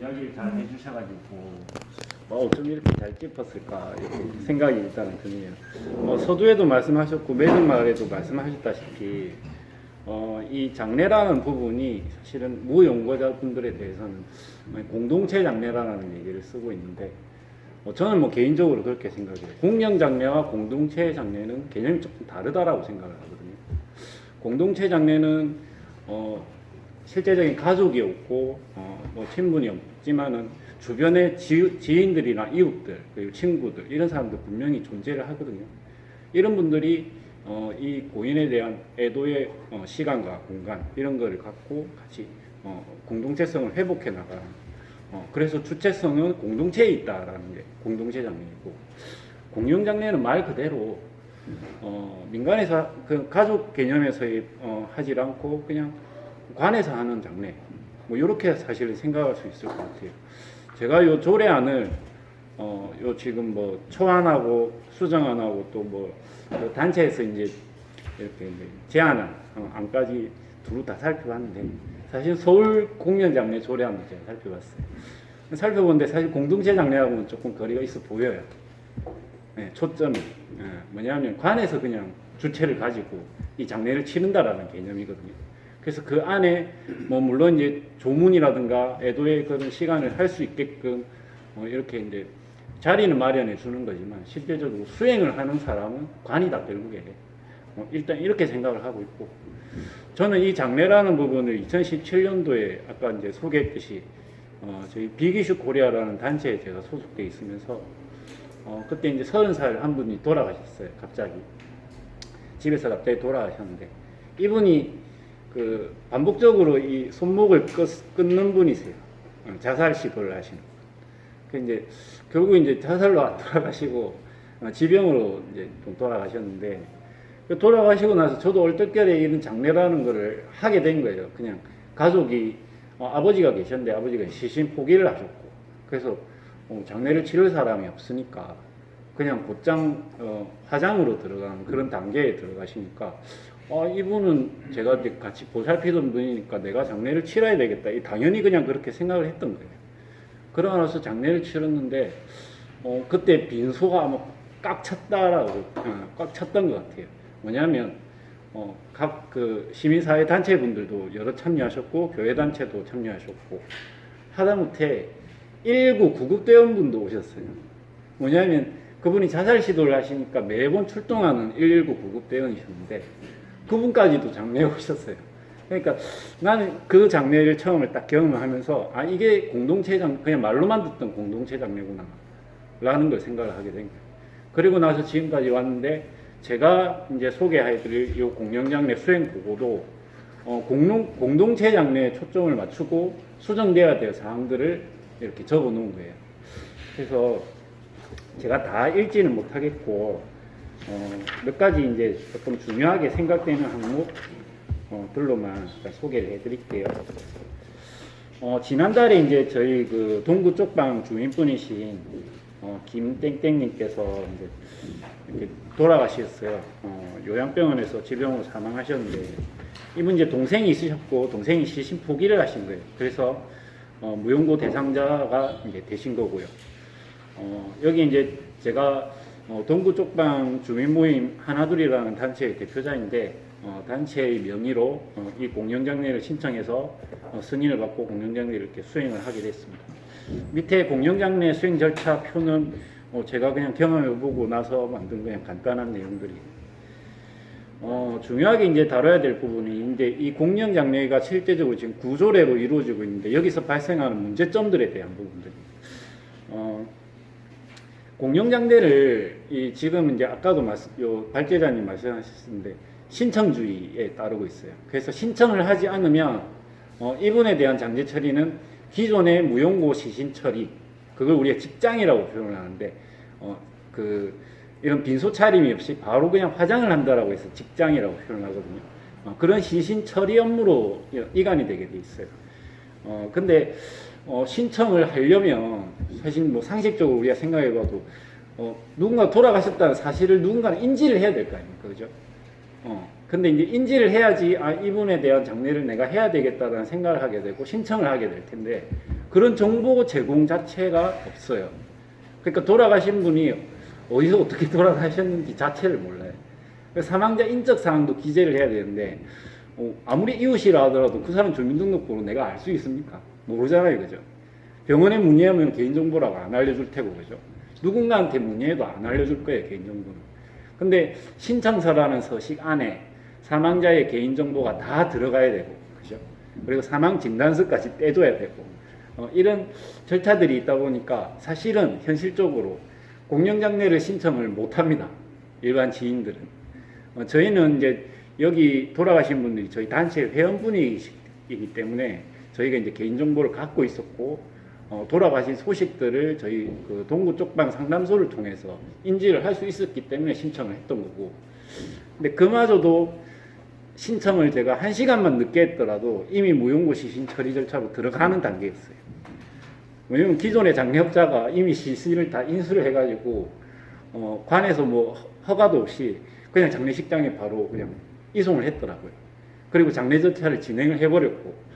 이야기를 잘 해주셔가지고 어쩜 이렇게 잘 짚었을까 이렇게 생각이 일단은 드네요. 서두에도 말씀하셨고 매듭말에도 말씀하셨다시피 이 장래라는 부분이 사실은 무연고자분들에 대해서는 공동체 장래라는 얘기를 쓰고 있는데 저는 뭐 개인적으로 그렇게 생각해요. 공영 장래와 공동체 장래는 개념이 조금 다르다라고 생각을 하거든요. 공동체 장래는 실제적인 가족이 없고 뭐 친분이 없지만은 주변의 지인들이나 이웃들 그리고 친구들 이런 사람들 분명히 존재를 하거든요. 이런 분들이 이 고인에 대한 애도의 시간과 공간 이런 거를 갖고 같이 공동체성을 회복해 나가는 그래서 주체성은 공동체에 있다라는 게 공동체 장래이고, 공영 장래는 말 그대로 민간에서 그 가족 개념에서 하지 않고 그냥 관에서 하는 장래 뭐 이렇게 사실 생각할 수 있을 것 같아요. 제가 요 조례안을 요 지금 뭐 초안하고 수정안하고 또 뭐 단체에서 이제 이렇게 제안한 안까지 두루 다 살펴봤는데 사실 서울 공영 장래 조례안도 제가 살펴봤어요. 살펴보는데 사실 공동체 장래하고는 조금 거리가 있어 보여요. 네, 초점이 뭐냐면 관에서 그냥 주체를 가지고 이 장례를 치른다라는 개념이거든요. 그래서 그 안에 뭐 물론 이제 조문이라든가 애도의 그런 시간을 할 수 있게끔 이렇게 이제 자리는 마련해 주는 거지만 실제적으로 수행을 하는 사람은 관이다 결국에. 일단 이렇게 생각을 하고 있고, 저는 이 장례라는 부분을 2017년도에 아까 이제 소개했듯이 저희 빅이슈 코리아라는 단체에 제가 소속돼 있으면서 그때 이제 30살 한 분이 돌아가셨어요. 갑자기 집에서 갑자기 돌아가셨는데 이분이 그 반복적으로 이 손목을 끊는 분이세요. 자살 시도를 하시는. 그 이제 결국 이제 자살로 안 돌아가시고 지병으로 이제 좀 돌아가셨는데, 돌아가시고 나서 저도 얼떨결에 이런 장례라는 거를 하게 된 거예요. 그냥 가족이 아버지가 계셨는데 아버지가 시신 포기를 하셨고, 그래서 장례를 치를 사람이 없으니까 그냥 곧장 화장으로 들어가는 그런 단계에 들어가시니까 이분은 제가 이제 같이 보살피던 분이니까 내가 장례를 치러야 되겠다. 당연히 그냥 그렇게 생각을 했던 거예요. 그러고 나서 장례를 치렀는데 그때 빈소가 아마 꽉 찼다라고 꽉 찼던 것 같아요. 뭐냐면 각 그 시민사회 단체 분들도 여러 참여하셨고 교회 단체도 참여하셨고 하다못해 119 구급대원분도 오셨어요. 뭐냐면 그분이 자살 시도를 하시니까 매번 출동하는 119 구급대원이셨는데 그분까지도 장례에 오셨어요. 그러니까 나는 그 장례를 처음에 딱 경험을 하면서 이게 공동체 그냥 말로만 듣던 공동체 장례구나 라는 걸 생각을 하게 된 거예요. 그리고 나서 지금까지 왔는데 제가 이제 소개해드릴 이 공영장례 수행 보고도 공동체 장례에 초점을 맞추고 수정돼야 될 사항들을 이렇게 적어 놓은 거예요. 그래서 제가 다 읽지는 못하겠고 몇 가지 이제 조금 중요하게 생각되는 항목들로만 소개를 해드릴게요. 지난달에 이제 저희 그 동구 쪽방 주민분이신 김땡땡님께서 이제 이렇게 돌아가셨어요. 요양병원에서 질병으로 사망하셨는데 이분 이제 동생이 있으셨고 동생이 시신 포기를 하신 거예요. 그래서 무용고 대상자가 이제 되신 거고요. 여기 이제 제가 동구 쪽방 주민 모임 하나둘이라는 단체의 대표자인데 단체의 명의로 이 공영장례를 신청해서 승인을 받고 공영장례를 이렇게 수행을 하게 됐습니다. 밑에 공영장례 수행 절차 표는 제가 그냥 경험해보고 나서 만든 그냥 간단한 내용들이. 중요하게 이제 다뤄야 될 부분이 이제 이 공영장례가 실제적으로 지금 구조례로 이루어지고 있는데 여기서 발생하는 문제점들에 대한 부분들입니다. 공영장례를 지금 이제 아까도 발제자님 말씀하셨는데 신청주의에 따르고 있어요. 그래서 신청을 하지 않으면 이분에 대한 장제 처리는 기존의 무용고 시신 처리, 그걸 우리가 직장이라고 표현을 하는데 이런 빈소 차림이 없이 바로 그냥 화장을 한다라고 해서 직장이라고 표현을 하거든요. 그런 시신 처리 업무로 이관이 되게 돼 있어요. 근데 신청을 하려면 사실 뭐 상식적으로 우리가 생각해봐도 누군가 돌아가셨다는 사실을 누군가는 인지를 해야 될 거 아닙니까, 그죠? 근데 이제 인지를 해야지 이분에 대한 장례를 내가 해야 되겠다라는 생각을 하게 되고 신청을 하게 될 텐데 그런 정보 제공 자체가 없어요. 그러니까 돌아가신 분이 어디서 어떻게 돌아가셨는지 자체를 몰라요. 사망자 인적 사항도 기재를 해야 되는데 아무리 이웃이라 하더라도 그 사람 주민등록번호 내가 알 수 있습니까? 모르잖아요, 그죠? 병원에 문의하면 개인정보라고 안 알려줄 테고, 그죠? 누군가한테 문의해도 안 알려줄 거예요, 개인정보는. 근데 신청서라는 서식 안에 사망자의 개인정보가 다 들어가야 되고, 그죠? 그리고 사망 진단서까지 떼줘야 되고, 이런 절차들이 있다 보니까 사실은 현실적으로 공영장례를 신청을 못 합니다. 일반 지인들은. 저희는 이제 여기 돌아가신 분들이 저희 단체 회원분이기 때문에 저희가 이제 개인정보를 갖고 있었고, 돌아가신 소식들을 저희 그 동구 쪽방 상담소를 통해서 인지를 할 수 있었기 때문에 신청을 했던 거고, 근데 그마저도 신청을 제가 1시간만 늦게 했더라도 이미 무용고 시신 처리 절차로 들어가는 단계였어요. 왜냐면 기존의 장례업자가 이미 시신을 다 인수를 해가지고 관에서 뭐 허가도 없이 그냥 장례식장에 바로 그냥 이송을 했더라고요. 그리고 장례 절차를 진행을 해버렸고,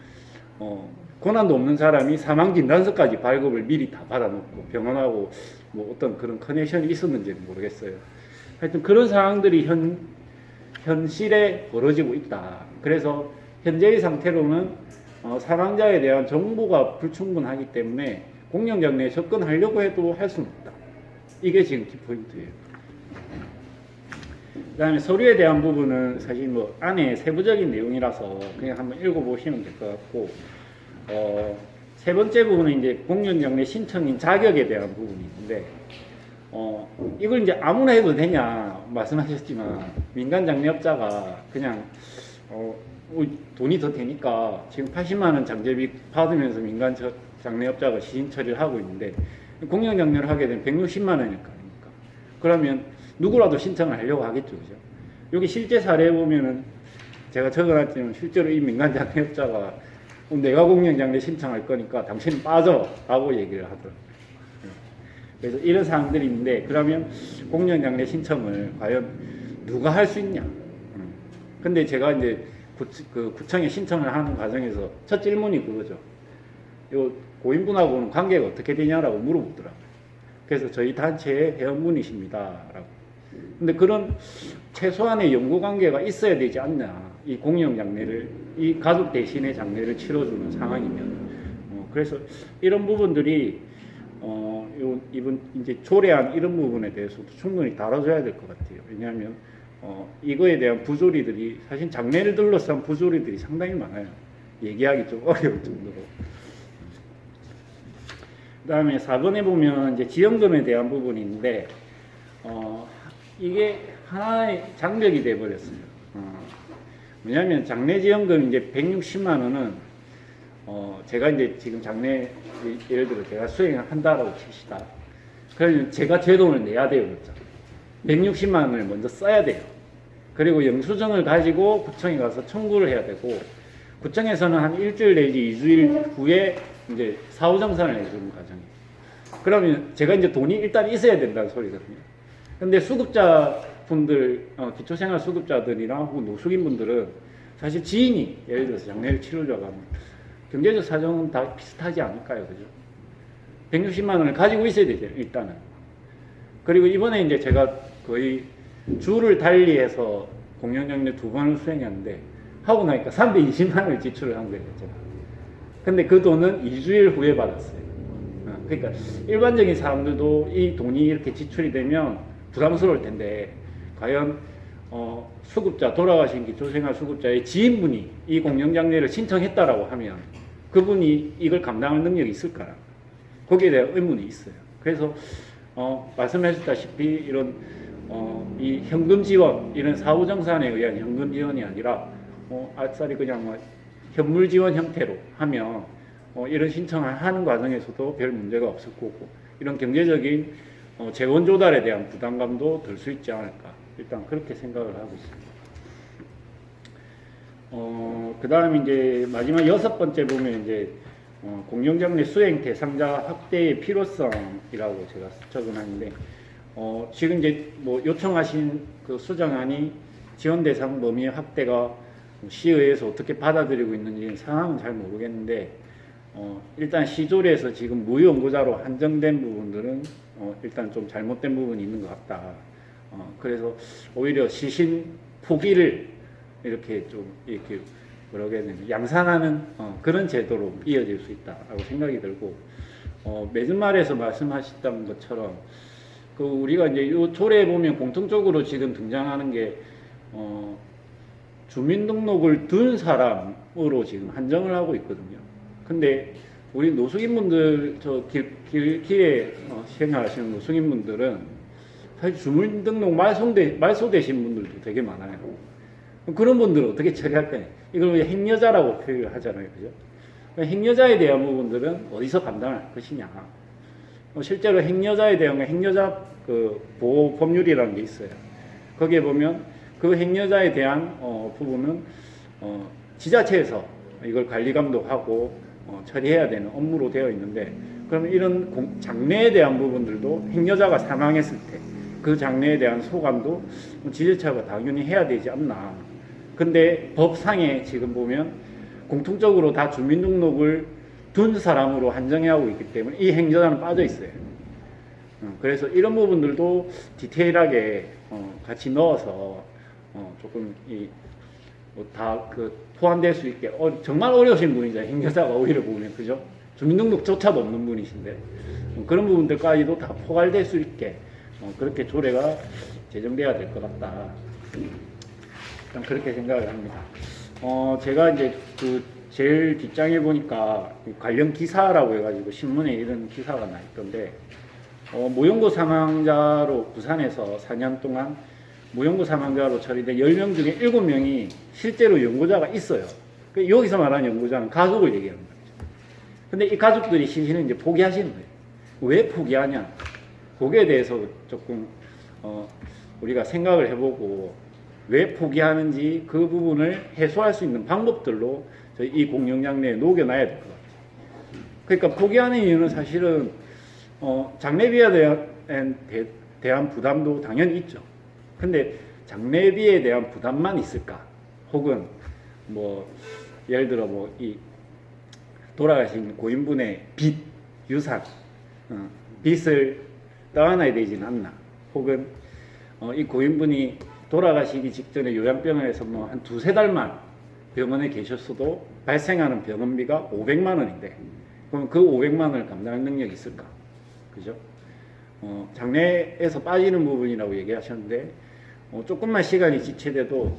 고난도 없는 사람이 사망진단서까지 발급을 미리 다 받아놓고 병원하고 뭐 어떤 그런 커넥션이 있었는지는 모르겠어요. 하여튼 그런 상황들이 현실에 벌어지고 있다. 그래서 현재의 상태로는 사망자에 대한 정보가 불충분하기 때문에 공영장례에 접근하려고 해도 할 수는 없다. 이게 지금 키포인트예요. 그 다음에 서류에 대한 부분은 사실 뭐 안에 세부적인 내용이라서 그냥 한번 읽어보시면 될 것 같고, 세 번째 부분은 이제 공영장례 신청인 자격에 대한 부분이 있는데, 이걸 이제 아무나 해도 되냐 말씀하셨지만, 민간 장례업자가 그냥, 돈이 더 되니까 지금 80만원 장제비 받으면서 민간 장례업자가 시신 처리를 하고 있는데, 공영장례를 하게 되면 160만원일 거 아닙니까? 그러면 누구라도 신청을 하려고 하겠죠, 그죠? 여기 실제 사례 보면은 제가 적어놨지만 실제로 이 민간 장례업자가 내가 공영장례 신청할 거니까 당신은 빠져 라고 얘기를 하더라고요. 그래서 이런 사항들이 있는데, 그러면 공영장례 신청을 과연 누가 할 수 있냐? 근데 제가 이제 구청에 신청을 하는 과정에서 첫 질문이 그거죠. 요 고인분하고는 관계가 어떻게 되냐라고 물어보더라고요. 그래서 저희 단체의 회원분이십니다 라고. 근데 그런 최소한의 연고 관계가 있어야 되지 않냐, 이 공영장례를, 이 가족 대신의 장례를 치러주는 상황이면. 그래서 이런 부분들이 이번 이제 조례안 이런 부분에 대해서도 충분히 다뤄줘야 될 것 같아요. 왜냐하면 이거에 대한 부조리들이, 사실 장례를 둘러싼 부조리들이 상당히 많아요. 얘기하기 좀 어려울 정도로. 그 다음에 4번에 보면 이제 지원금에 대한 부분이 있는데, 이게 하나의 장벽이 돼버렸어요. 왜냐하면 장례지원금 이제 160만원은, 제가 이제 지금 장례, 예를 들어 제가 수행을 한다라고 칩시다. 그러면 제가 제 돈을 내야 돼요, 그렇죠? 160만원을 먼저 써야 돼요. 그리고 영수증을 가지고 구청에 가서 청구를 해야 되고, 구청에서는 한 일주일 내지 2주일 후에 이제 사후정산을 해주는 과정이에요. 그러면 제가 이제 돈이 일단 있어야 된다는 소리거든요. 근데 수급자분들, 기초생활 수급자들이나 혹은 노숙인분들은 사실 지인이 예를 들어서 장례를 치르려고 하면 경제적 사정은 다 비슷하지 않을까요? 그죠? 160만 원을 가지고 있어야 되죠, 일단은. 그리고 이번에 이제 제가 거의 주를 달리해서 공영장례 2번을 수행했는데, 하고 나니까 320만 원을 지출을 한 거예요, 제가. 근데 그 돈은 2주일 후에 받았어요. 그러니까 일반적인 사람들도 이 돈이 이렇게 지출이 되면 부담스러울 텐데, 과연 수급자, 돌아가신 기초생활 수급자의 지인분이 이 공영장례를 신청했다라고 하면 그분이 이걸 감당할 능력이 있을까? 거기에 대한 의문이 있어요. 그래서 말씀하셨다시피 이런 이 현금 지원, 이런 사후정산에 의한 현금 지원이 아니라 아싸리 그냥 뭐 현물 지원 형태로 하면 이런 신청을 하는 과정에서도 별 문제가 없을 거고, 이런 경제적인 재원 조달에 대한 부담감도 덜 수 있지 않을까, 일단 그렇게 생각을 하고 있습니다. 그 다음에 이제 마지막 6번째 보면 이제 공영장례 수행 대상자 확대의 필요성이라고 제가 적어놨는데, 지금 이제 뭐 요청하신 그 수정안이 지원 대상 범위의 확대가 시의회에서 어떻게 받아들이고 있는지 상황은 잘 모르겠는데, 일단 시조리에서 지금 무연고자로 한정된 부분들은 일단 좀 잘못된 부분이 있는 것 같다. 그래서 오히려 시신 포기를 이렇게 좀 이렇게 뭐라고 해야 되나 양산하는 그런 제도로 이어질 수 있다라고 생각이 들고 매듭말에서 말씀하셨던 것처럼 그 우리가 이제 이 조례에 보면 공통적으로 지금 등장하는 게 주민등록을 둔 사람으로 지금 한정을 하고 있거든요. 근데 우리 노숙인분들 길에 생활하시는 노숙인분들은 사실 주민등록 말소되신 분들도 되게 많아요. 그런 분들은 어떻게 처리할 거냐? 이걸 행여자라고 표현을 하잖아요, 그죠? 행여자에 대한 부분들은 어디서 감당할 것이냐? 실제로 행여자에 대한 행여자 그 보호 법률이라는 게 있어요. 거기에 보면 그 행여자에 대한 부분은 지자체에서 이걸 관리 감독하고 처리해야 되는 업무로 되어 있는데, 그러면 이런 장래에 대한 부분들도 행여자가 사망했을 때 그 장래에 대한 소관도 지자체가 당연히 해야 되지 않나. 근데 법상에 지금 보면 공통적으로 다 주민등록을 둔 사람으로 한정하고 있기 때문에 이 행여자는 빠져 있어요. 그래서 이런 부분들도 디테일하게 같이 넣어서 조금 다 포함될 수 있게 정말 어려우신 분이죠. 행여자가 오히려 보면 그죠? 주민등록조차도 없는 분이신데 그런 부분들까지도 다 포괄될 수 있게 그렇게 조례가 제정돼야 될 것 같다. 일단 그렇게 생각을 합니다. 제가 이제 제일 뒷장에 보니까 관련 기사라고 해가지고 신문에 이런 기사가 나 있던데, 무연고 사망자로 부산에서 4년 동안 무연고 사망자로 처리된 10명 중에 7명이 실제로 연고자가 있어요. 여기서 말하는 연고자는 가족을 얘기하는 거죠. 근데 이 가족들이 시신을 이제 포기하시는 거예요. 왜 포기하냐? 거기에 대해서 조금 우리가 생각을 해보고 왜 포기하는지 그 부분을 해소할 수 있는 방법들로 저희 이 공영장내에 녹여놔야 될 것 같아요. 그러니까 포기하는 이유는 사실은 장례비에 대한 부담도 당연히 있죠. 근데 장례비에 대한 부담만 있을까? 혹은 뭐 예를 들어 뭐 이 돌아가신 고인분의 빚, 유산, 빚을 떠안아야 되지는 않나? 혹은 이 고인분이 돌아가시기 직전에 요양병원에서 뭐 한 2-3달만 병원에 계셨어도 발생하는 병원비가 500만 원인데 그럼 그 500만 원을 감당할 능력이 있을까? 그죠? 장례에서 빠지는 부분이라고 얘기하셨는데 조금만 시간이 지체돼도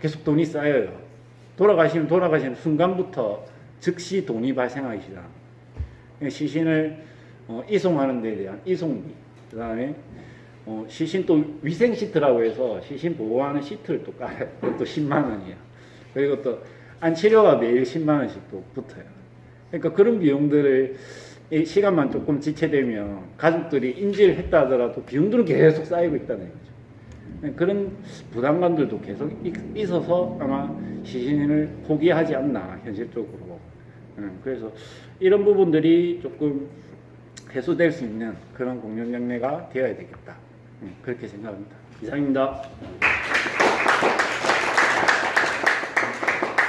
계속 돈이 쌓여요. 돌아가시는 순간부터 즉시 돈이 발생하기 시작합니다. 시신을 이송하는 데 대한 이송비, 그 다음에 시신 또 위생 시트라고 해서 시신 보호하는 시트를 또 깔아요. 그것도 10만 원이에요. 그리고 또 안치료가 매일 10만 원씩 또 붙어요. 그러니까 그런 비용들을 이 시간만 조금 지체되면 가족들이 인지를 했다 하더라도 비용들은 계속 쌓이고 있다는 거죠. 그런 부담감들도 계속 있어서 아마 시신을 포기하지 않나, 현실적으로. 그래서 이런 부분들이 조금 해소될 수 있는 그런 공연장례가 되어야 되겠다. 그렇게 생각합니다. 이상입니다.